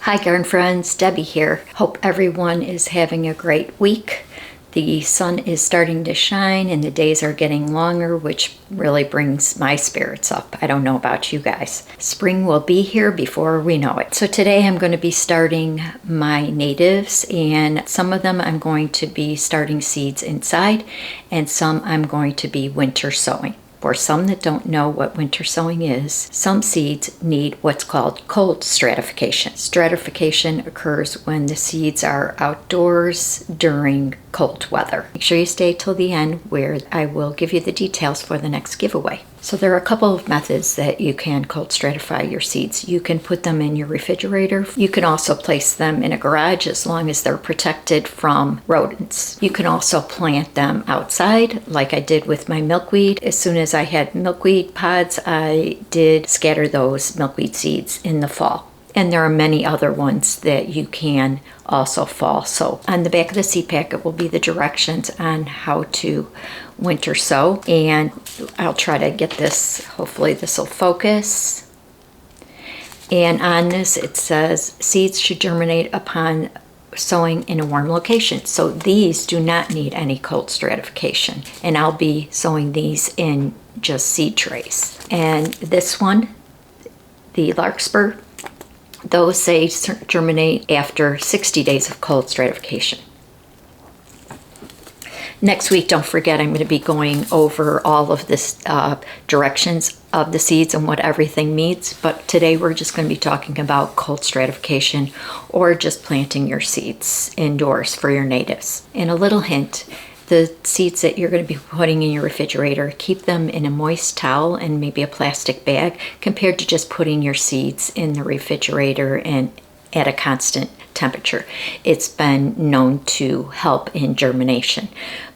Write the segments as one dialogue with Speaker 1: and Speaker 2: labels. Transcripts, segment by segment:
Speaker 1: Hi garden friends, Debbie here. Hope everyone is having a great week. The sun is starting to shine and the days are getting longer, which really brings my spirits up. I don't know about you guys. Spring will be here before we know it. So today I'm going to be starting my natives, and some of them I'm going to be starting seeds inside and some I'm going to be winter sowing. For some that don't know what winter sowing is, some seeds need what's called cold stratification. Stratification occurs when the seeds are outdoors during cold weather. Make sure you stay till the end where I will give you the details for the next giveaway. So there are a couple of methods that you can cold stratify your seeds. You can put them in your refrigerator. You can also place them in a garage as long as they're protected from rodents. You can also plant them outside like I did with my milkweed. As soon as I had milkweed pods, I did scatter those milkweed seeds in the fall. And there are many other ones that you can also fall sow. On the back of the seed packet will be the directions on how to winter sow. And I'll try to get this, hopefully this will focus. And on this it says seeds should germinate upon sowing in a warm location. So these do not need any cold stratification. And I'll be sowing these in just seed trays. And this one, the larkspur, those say germinate after 60 days of cold stratification. Next week, don't forget, I'm going to be going over all of this directions of the seeds and what everything means. But today we're just going to be talking about cold stratification or just planting your seeds indoors for your natives. And a little hint, the seeds that you're going to be putting in your refrigerator, keep them in a moist towel and maybe a plastic bag compared to just putting your seeds in the refrigerator and at a constant temperature. It's been known to help in germination.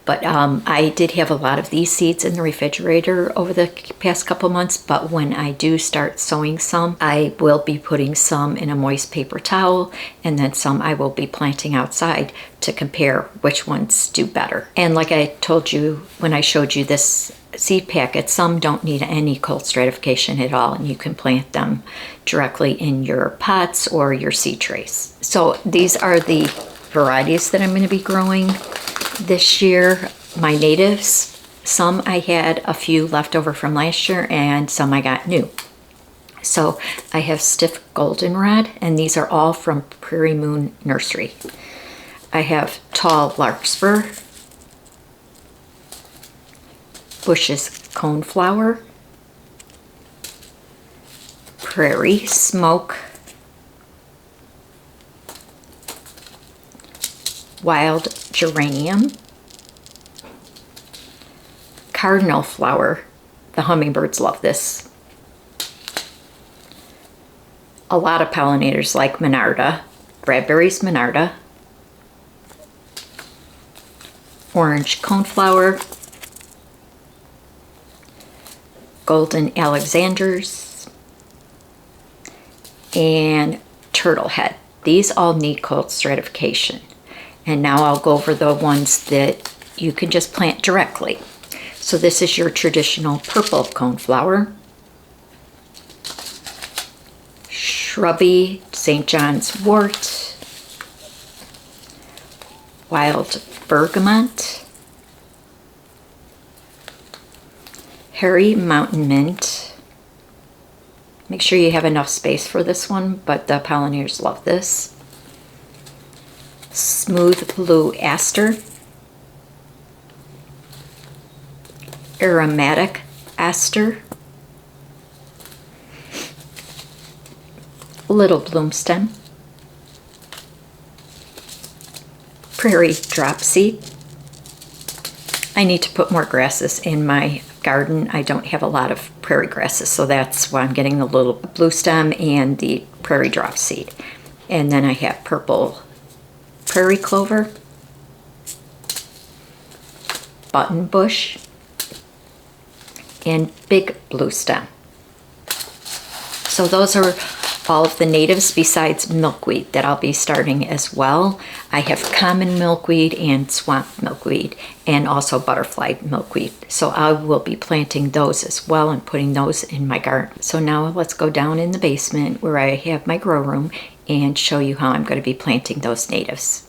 Speaker 1: But I did have a lot of these seeds in the refrigerator over the past couple months, but when I do start sowing some, I will be putting some in a moist paper towel, and then some I will be planting outside to compare which ones do better. And like I told you when I showed you this seed packet, some don't need any cold stratification at all, and you can plant them directly in your pots or your seed trays. So these are the varieties that I'm going to be growing this year. My natives, some I had a few left over from last year and some I got new. So I have stiff goldenrod, and these are all from Prairie Moon Nursery. I have tall larkspur, Bush's coneflower, prairie smoke, wild geranium, cardinal flower. The hummingbirds love this. A lot of pollinators like Monarda, Bradbury's Monarda, orange coneflower, golden Alexanders, and turtlehead. These all need cold stratification. And now I'll go over the ones that you can just plant directly. So this is your traditional purple coneflower, shrubby St. John's wort, wild bergamot, hairy mountain mint. Make sure you have enough space for this one, but the pollinators love this. Smooth blue aster, aromatic aster, little bloom stem, prairie dropseed. I need to put more grasses in my garden. I don't have a lot of prairie grasses, so that's why I'm getting the little blue stem and the prairie dropseed. And then I have purple prairie clover, button bush, and big blue stem. So those are all of the natives besides milkweed that I'll be starting as well. I have common milkweed and swamp milkweed and also butterfly milkweed. So I will be planting those as well and putting those in my garden. So now let's go down in the basement where I have my grow room and show you how I'm going to be planting those natives.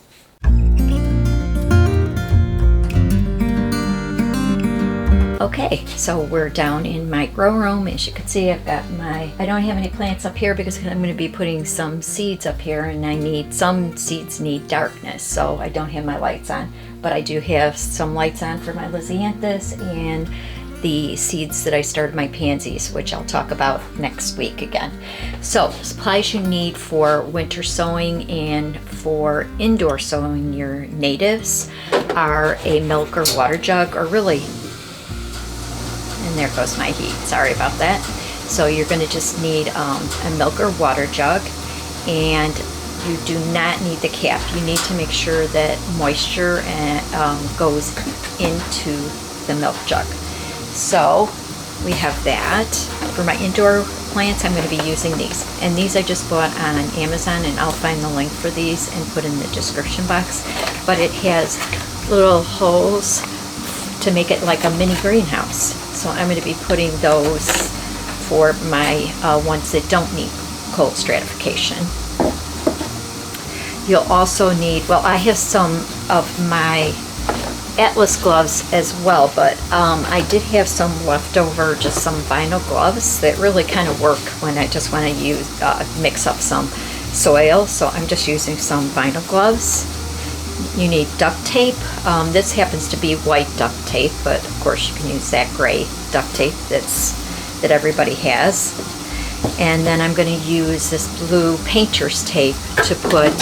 Speaker 1: Okay, so we're down in my grow room. As you can see, I've got I don't have any plants up here because I'm going to be putting some seeds up here, and some seeds need darkness, so I don't have my lights on. But I do have some lights on for my lisianthus and the seeds that I started my pansies, which I'll talk about next week again. So supplies you need for winter sowing and for indoor sowing your natives are a milk or water jug, or really, and there goes my heat, sorry about that. So you're going to just need a milk or water jug, and you do not need the cap. You need to make sure that moisture goes into the milk jug. So we have that. For my indoor plants, I'm going to be using these. And these I just bought on Amazon, and I'll find the link for these and put in the description box. But it has little holes to make it like a mini greenhouse. So I'm going to be putting those for my ones that don't need cold stratification. You'll also need, well, I have some of my Atlas gloves as well, but I did have some left over, just some vinyl gloves that really kind of work when I just want to mix up some soil. So I'm just using some vinyl gloves. You need duct tape. This happens to be white duct tape, but of course you can use that gray duct tape that everybody has. And then I'm going to use this blue painter's tape to put,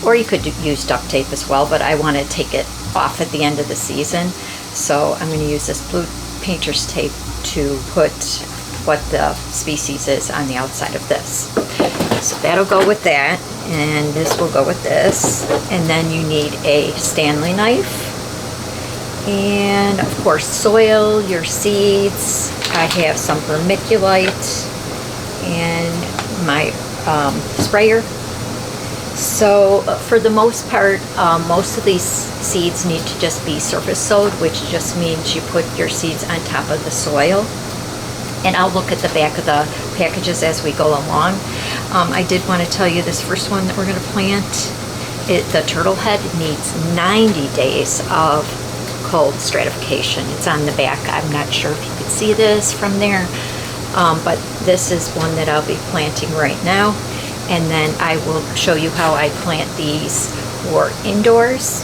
Speaker 1: or you could use duct tape as well, but I want to take it off at the end of the season. So I'm going to use this blue painter's tape to put what the species is on the outside of this. So that'll go with that, and this will go with this. And then you need a Stanley knife, and of course soil, your seeds. I have some vermiculite and my sprayer. So for the most part, most of these seeds need to just be surface sowed, which just means you put your seeds on top of the soil. And I'll look at the back of the packages as we go along. I did want to tell you this first one that we're going to plant, the turtle head, needs 90 days of cold stratification. It's on the back. I'm not sure if you could see this from there, but this is one that I'll be planting right now. And then I will show you how I plant these for indoors.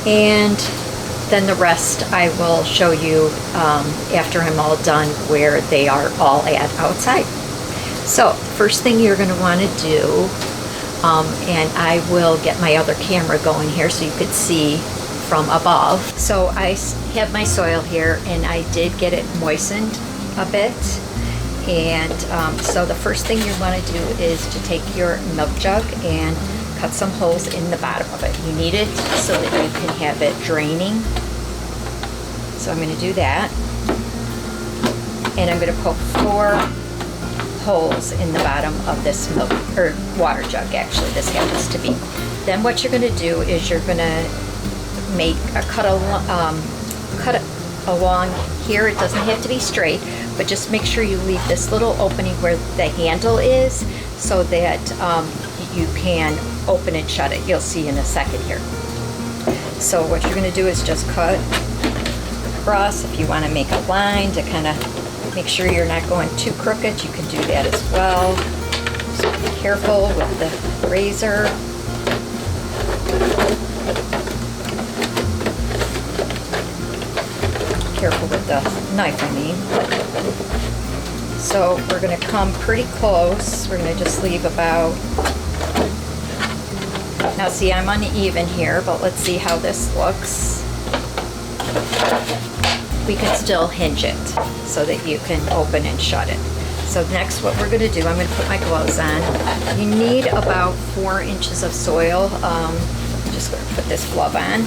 Speaker 1: And then the rest I will show you after I'm all done where they are all at outside. So first thing you're going to want to do, and I will get my other camera going here so you could see from above. So I have my soil here, and I did get it moistened a bit. And so the first thing you want to do is to take your milk jug and cut some holes in the bottom of it. You need it so that you can have it draining. So I'm going to do that. And I'm going to poke 4 holes in the bottom of this milk, or water jug actually, this happens to be. Then what you're going to do is you're going to make a cut along here. It doesn't have to be straight, but just make sure you leave this little opening where the handle is so that you can open and shut it. You'll see in a second here. So what you're going to do is just cut across. If you want to make a line to kind of make sure you're not going too crooked, you can do that as well. So be careful with the razor. Careful with the knife, I mean. So we're going to come pretty close. We're going to just leave about, now see, I'm uneven here, but let's see how this looks. We can still hinge it so that you can open and shut it. So next what we're going to do, I'm going to put my gloves on. You need about 4 inches of soil. I'm just going to put this glove on.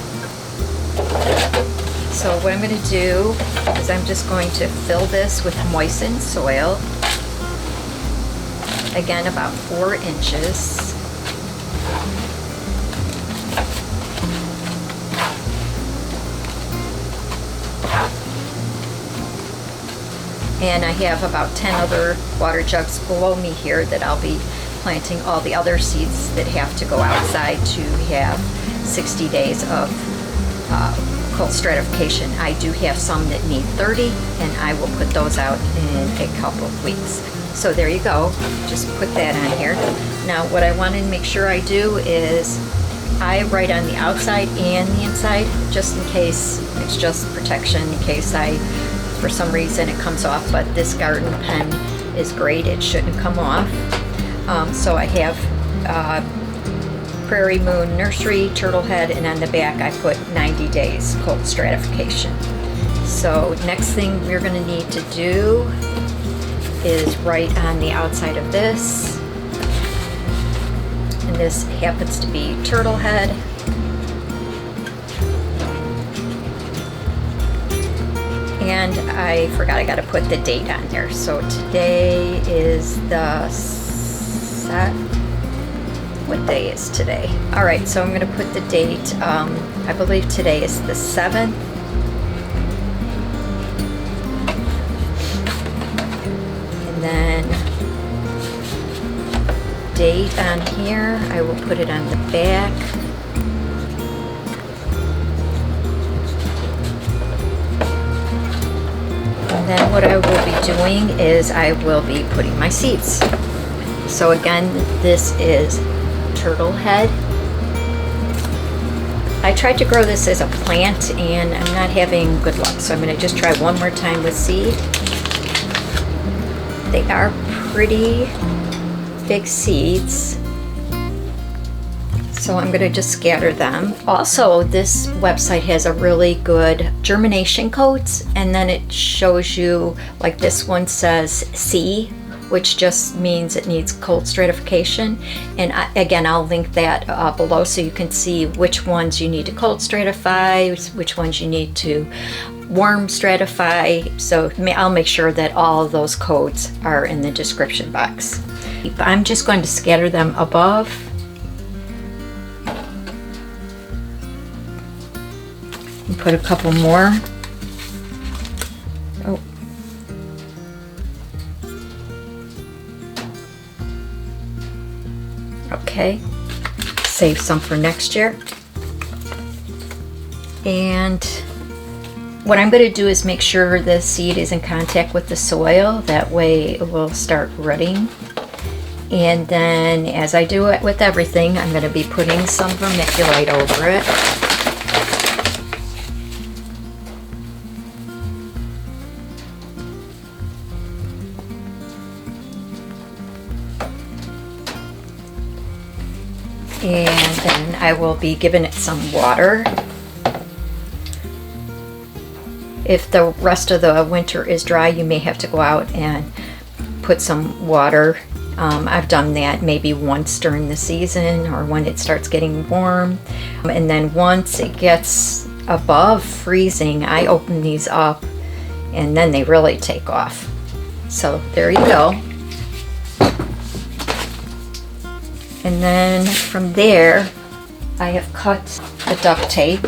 Speaker 1: So what I'm going to do is I'm just going to fill this with moistened soil. again about 4 inches. And I have about 10 other water jugs below me here that I'll be planting all the other seeds that have to go outside to have 60 days of cold stratification. I do have some that need 30, and I will put those out in a couple of weeks. So there you go, just put that on here. Now what I want to make sure I do is I write on the outside and the inside, just in case, it's just protection in case for some reason it comes off, but this garden pen is great, it shouldn't come off. So I have Prairie Moon Nursery, Turtle Head, and on the back I put 90 days cold stratification. So next thing we're going to need to do is write on the outside of this, and this happens to be Turtle Head. And I forgot I got to put the date on there. So today is what day is today? All right, so I'm going to put the date. I believe today is the 7th. And then date on here, I will put it on the back. And then what I will be doing is I will be putting my seeds. So again, this is Turtle Head. I tried to grow this as a plant and I'm not having good luck, so I'm going to just try one more time with seed. They are pretty big seeds, so I'm going to just scatter them. Also, this website has a really good germination codes, and then it shows you, like this one says C, which just means it needs cold stratification. And again, I'll link that below so you can see which ones you need to cold stratify, which ones you need to warm stratify. So I'll make sure that all of those codes are in the description box. I'm just going to scatter them above. And put a couple more. Oh. Okay, save some for next year. And what I'm going to do is make sure the seed is in contact with the soil, that way it will start rooting. And then as I do it with everything, I'm going to be putting some vermiculite over it. And then I will be giving it some water. If the rest of the winter is dry, you may have to go out and put some water. I've done that maybe once during the season or when it starts getting warm. And then once it gets above freezing, I open these up and then they really take off. So there you go. And then from there, I have cut the duct tape.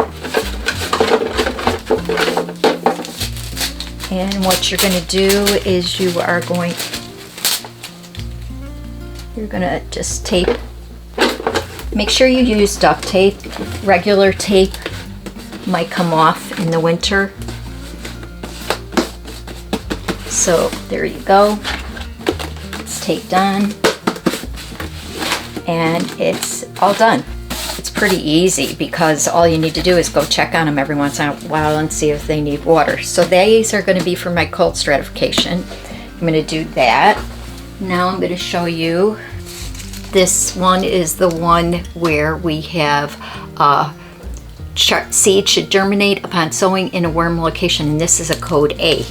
Speaker 1: And what you're going to do is you're going to just tape. Make sure you use duct tape. Regular tape might come off in the winter. So there you go. It's taped on. And it's all done. It's pretty easy because all you need to do is go check on them every once in a while and see if they need water. So these are going to be for my cold stratification. I'm going to do that. Now I'm going to show you. This one is the one where we have seed should germinate upon sowing in a warm location, and this is a code A.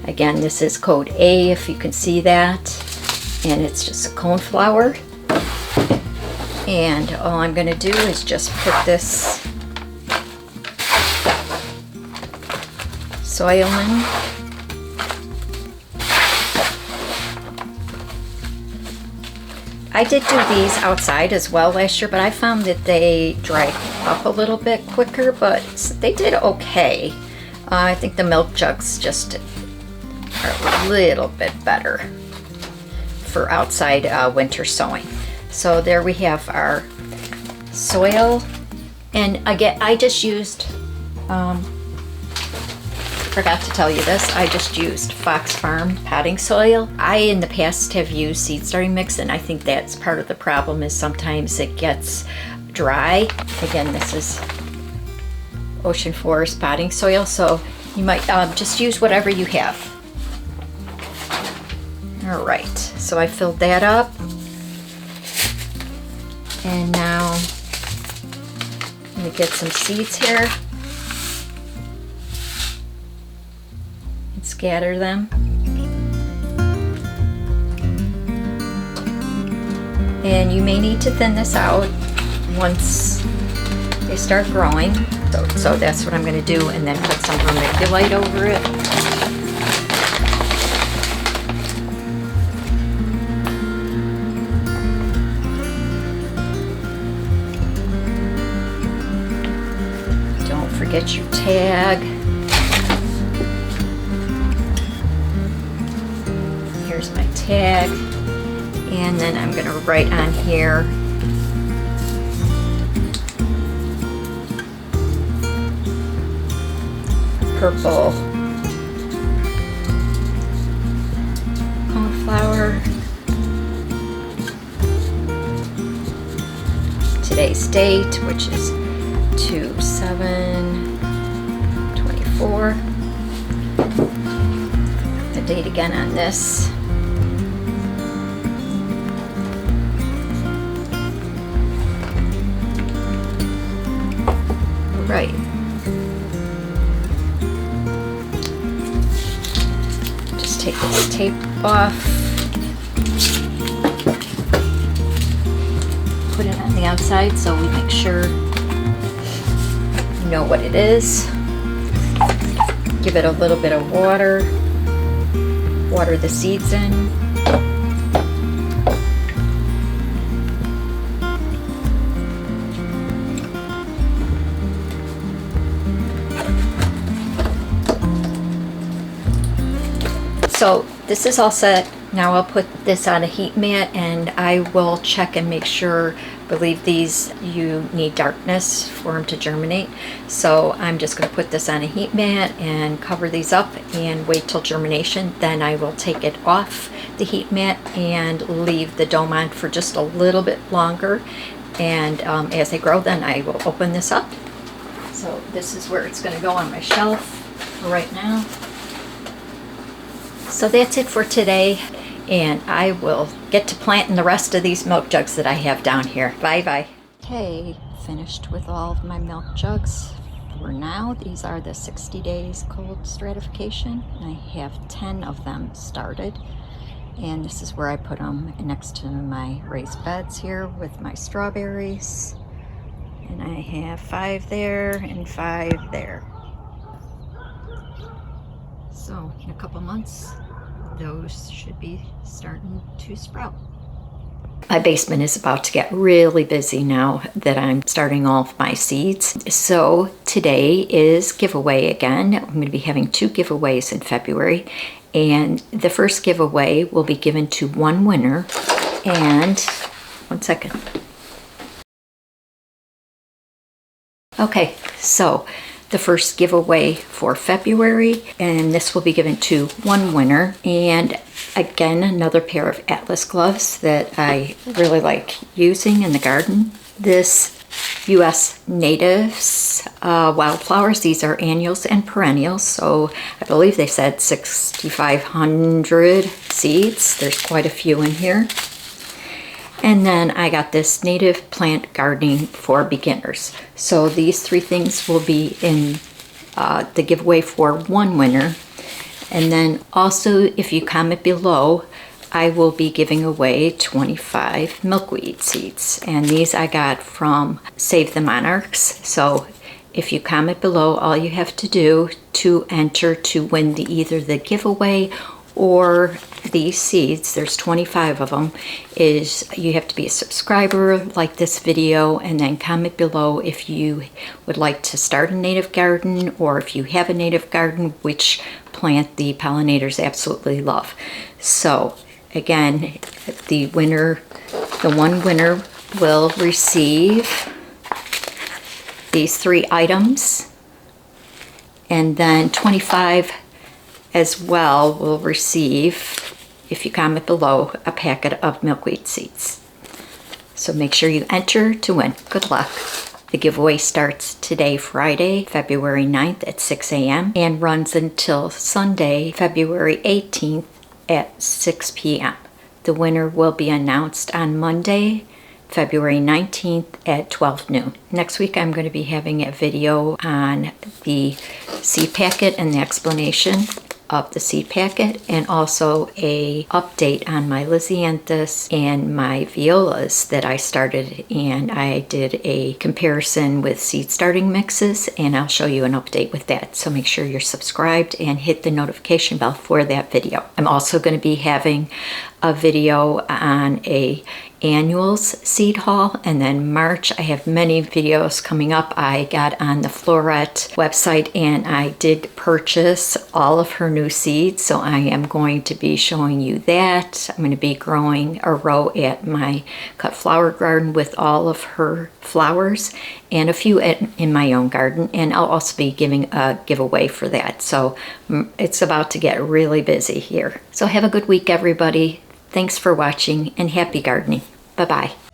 Speaker 1: Again, this is code A, if you can see that. And it's just a coneflower. And all I'm going to do is just put this soil in. I did do these outside as well last year, but I found that they dried up a little bit quicker, but they did okay. I think the milk jugs just are a little bit better for outside winter sowing. So there we have our soil. And again, I just used, forgot to tell you this, I just used Fox Farm potting soil. I in the past have used seed starting mix, and I think that's part of the problem is sometimes it gets dry. Again, this is Ocean Forest potting soil, so you might just use whatever you have. All right, so I filled that up. And now I'm gonna get some seeds here. Scatter them. And you may need to thin this out once they start growing. So that's what I'm going to do, and then put some vermiculite over it. Don't forget your tag. Here's my tag, and then I'm going to write on here purple cauliflower, today's date, which is 2/7/24, the date again on this. Right. Just take this tape off. Put it on the outside so we make sure you know what it is. Give it a little bit of water. Water the seeds in. So this is all set. Now I'll put this on a heat mat, and I will check and make sure. I believe these, you need darkness for them to germinate. So I'm just going to put this on a heat mat and cover these up and wait till germination. Then I will take it off the heat mat and leave the dome on for just a little bit longer. And as they grow, then I will open this up. So this is where it's going to go on my shelf for right now. So that's it for today, and I will get to planting the rest of these milk jugs that I have down here. Bye-bye. Okay, finished with all of my milk jugs for now. These are the 60 days cold stratification. I have 10 of them started, and this is where I put them next to my raised beds here with my strawberries. And I have 5 there and 5 there. So in a couple months, those should be starting to sprout. My basement is about to get really busy now that I'm starting off my seeds. So today is giveaway again. I'm going to be having 2 giveaways in February. And the first giveaway will be given to one winner. And one second. Okay, so the first giveaway for February, and this will be given to one winner. And again, another pair of Atlas gloves that I really like using in the garden. This US Natives wildflowers. These are annuals and perennials, so I believe they said 6,500 seeds. There's quite a few in here. And then I got this native plant gardening for beginners. So these 3 things will be in the giveaway for one winner. And then also, if you comment below, I will be giving away 25 milkweed seeds. And these I got from Save the Monarchs. So if you comment below, all you have to do to enter to win either the giveaway or these seeds, there's 25 of them, is you have to be a subscriber, like this video, and then comment below if you would like to start a native garden, or if you have a native garden, which plant the pollinators absolutely love. So again, the one winner will receive these 3 items, and then 25 as well will receive, if you comment below, a packet of milkweed seeds. So make sure you enter to win. Good luck. The giveaway starts today, Friday, February 9th at 6 a.m. and runs until Sunday, February 18th at 6 p.m. The winner will be announced on Monday, February 19th at 12 noon. Next week I'm going to be having a video on the seed packet and the explanation of the seed packet, and also a update on my Lisianthus and my violas that I started, and I did a comparison with seed starting mixes, and I'll show you an update with that. So make sure you're subscribed and hit the notification bell for that video. I'm also going to be having a video on a annuals seed haul, and then March I have many videos coming up. I got on the Floret website and I did purchase all of her new seeds, so I am going to be showing you that. I'm going to be growing a row at my cut flower garden with all of her flowers, and a few in my own garden, and I'll also be giving a giveaway for that. So it's about to get really busy here. So have a good week, everybody. Thanks for watching, and happy gardening. Bye-bye.